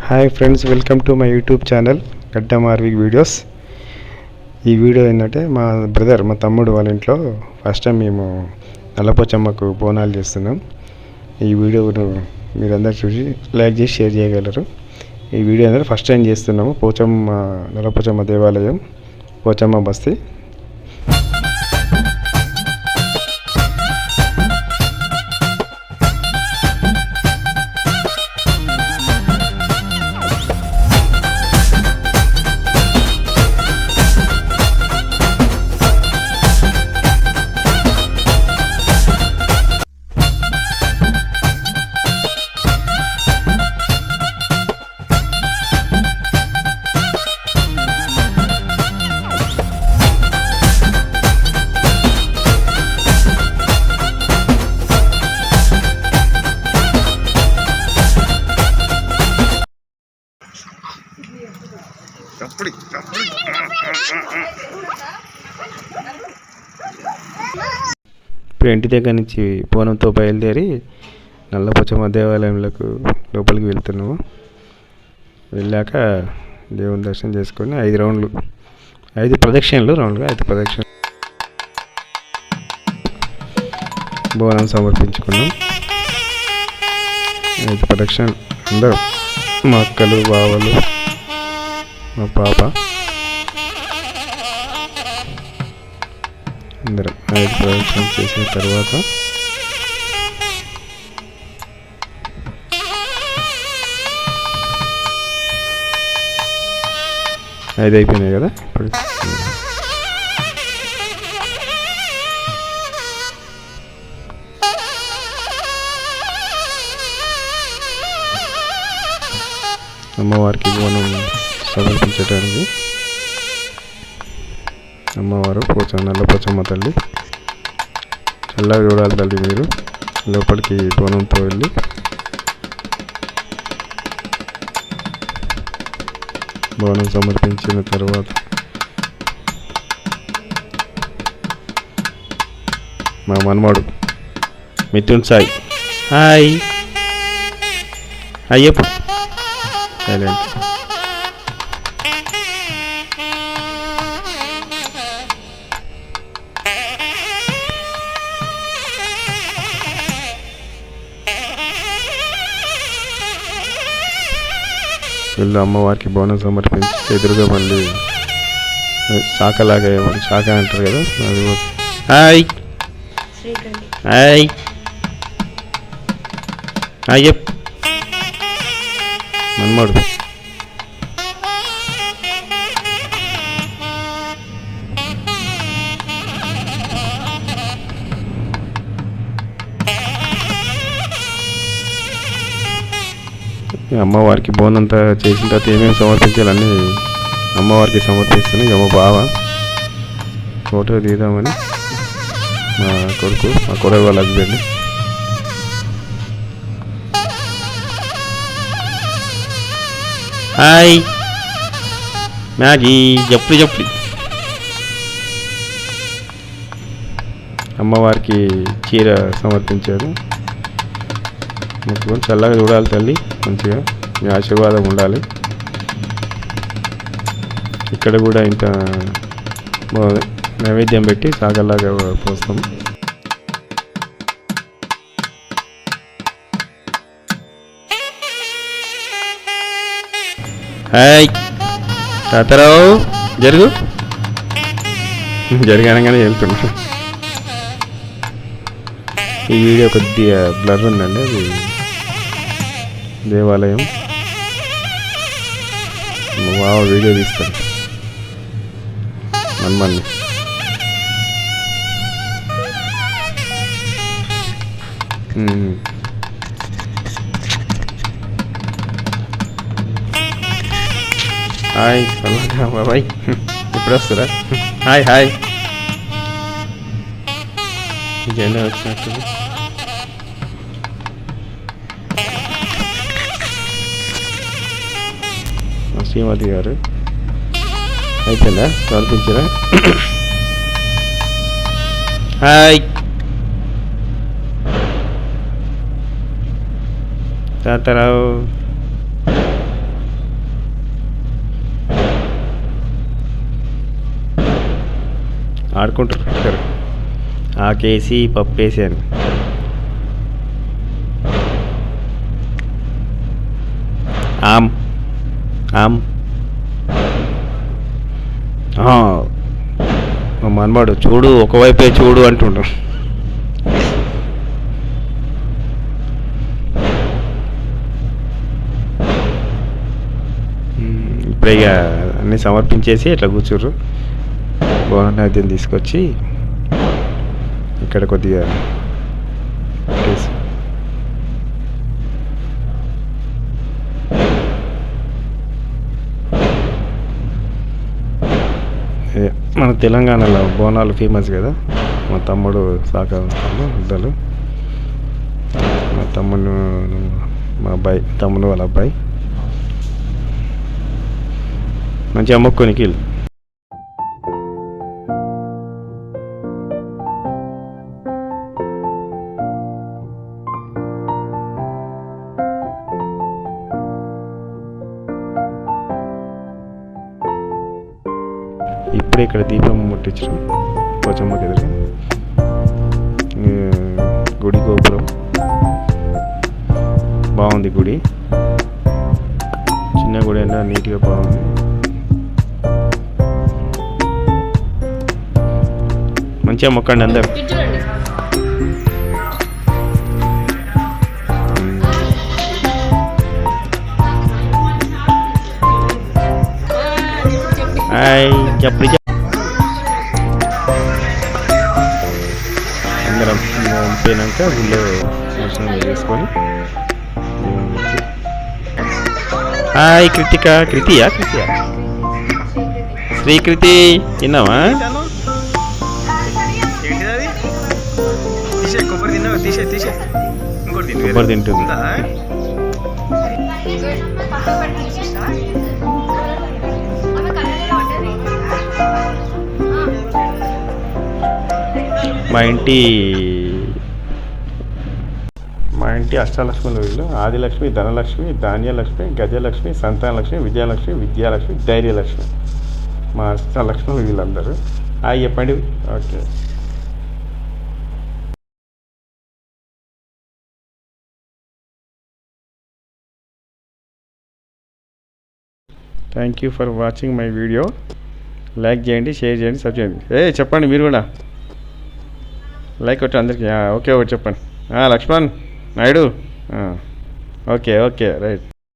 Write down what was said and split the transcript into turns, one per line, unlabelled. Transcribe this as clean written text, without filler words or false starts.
Hi friends, welcome to my YouTube channel గడ్డం Arvik videos. ఈ video ఏంటంటే మా తమ్ముడు వాళ్ళ ఇంట్లో ఫస్ట్ టైం మేము నల్లపోచమ్మకు బోనాలు చేస్తున్నాం. ఈ వీడియోను మీరందరూ చూసి లైక్ చేసి షేర్ చేయగలరు. ఈ వీడియో ఏంటంటే ఫస్ట్ టైం చేస్తున్నాము. నల్లపోచమ్మ దేవాలయం, పోచమ్మ బస్తీ. ఇప్పుడు ఇంటి దగ్గర నుంచి బోనంతో బయలుదేరి నల్లపోచమ్మ దేవాలయంలోకి లోపలికి వెళ్తున్నాము. వెళ్ళాక దేవుని దర్శనం చేసుకొని 5 ప్రదక్షిణలు బోనం సమర్పించుకున్నాం. 5 ప్రదక్షిణలు అందరూ, మా అక్కలు, బావలు, మా పాప, అందరం 5 ప్రదక్షిణలు చేసిన తర్వాత అయిపోయినాయి కదా. ఇప్పుడు అమ్మవారికి బోనం సమర్పించడానికి అమ్మవారు నల్లపోచమ్మ తల్లి, చల్లగా చూడాలి తల్లి. మీరు లోపలికి బోనంతో వెళ్ళి బోనం సమర్పించిన తర్వాత మా మనమాడు మిథున్ సాయి, హాయ్ అయ్యప్ప సైలెంట్. వీళ్ళు అమ్మవారికి బోనం సమర్పించి ఎదురుగా మళ్ళీ శాఖలాగా శాఖ అంటారు కదా, అది హాయ్ హాయ్ అయ్యప్ప మనమాడు. అమ్మవారికి బోనంతా చేసిన తర్వాత ఏమేమి సమర్పించాలన్నీ అమ్మవారికి సమర్పిస్తున్నాయి. మా బావ ఫోటో తీద్దామని మా కొడుకు వాళ్ళ హస్బెండ్. Hi Maggi జప్పు. అమ్మవారికి చీర సమర్పించారు. మొత్తం చల్లగా చూడాలి తల్లి, మంచిగా మీ ఆశీర్వాదం ఉండాలి. ఇక్కడ కూడా ఇంత నైవేద్యం పెట్టి సాగల్లాగా పోస్తాం. హాయ్ తాతారావు జరగనగానే వెళ్తున్నా. ఈ వీడియో కొద్దిగా బ్లర్ ఉందండి, అది దేవాలయం. బాగా వీడియో తీస్తాను మన్మల్ని. హాయ్ సల్లాగా బాబాయ్, ఇప్పుడు వస్తారా? హాయ్ జెండా వచ్చినట్టు. శ్రీమతి గారు అయిపోయిందా సమర్పించరా? హాయ్ తాతారావు ఆడుకుంటారు ఇద్దరు. ఆకేసి పప్పు వేసి అని. ఆమ్ ఆమ్ మా మనవాడు చూడు ఒకవైపే చూడు అంటుంటాం. ఇప్పుడు ఇక అన్నీ సమర్పించేసి ఇట్లా కూర్చుర్రు. బోనాన్ని తీసుకొచ్చి ఇక్కడ కొద్దిగా మన తెలంగాణలో బోనాలు ఫేమస్ కదా. మా తమ్ముడు సహకరిస్తాము ఇద్దరు. మా తమ్ముడు మా అబ్బాయి తమ్ముడు వాళ్ళ అబ్బాయి మంచిగా మొక్కునికి వెళ్ళు. ఇప్పుడే ఇక్కడ దీపం ముట్టించడం పోచమ్మకి ఎదురు. గుడి గోపురం బాగుంది. గుడి చిన్న గుడి అయినా నీట్గా బాగుంది. మంచిగా మొక్కండి అందరు. చెప్పి అందరం పోయినాక ఊళ్ళో దర్శనం చేసుకొని. హాయ్ కృతిక. కృతియా శ్రీకృతి తిన్నావా? కొబ్బరి తింటుంది. మా ఇంటి అష్టలక్ష్మిలో వీళ్ళు ఆదిలక్ష్మి, ధనలక్ష్మి, ధాన్యలక్ష్మి, గజలక్ష్మి, సంతానలక్ష్మి, విజయలక్ష్మి, విద్యాలక్ష్మి, ధైర్యలక్ష్మి. మా అష్టలక్ష్మి వీళ్ళందరూ. చెప్పండి. Okay. Thank you for watching my video. Like చేయండి, షేర్ చేయండి, సబ్స్క్రైబ్ చేయండి. చెప్పండి మీరు కూడా లైక్ కొట్టి అందరికీ. ఓకే చెప్పండి. లక్ష్మణ్ నాయుడు. Okay right.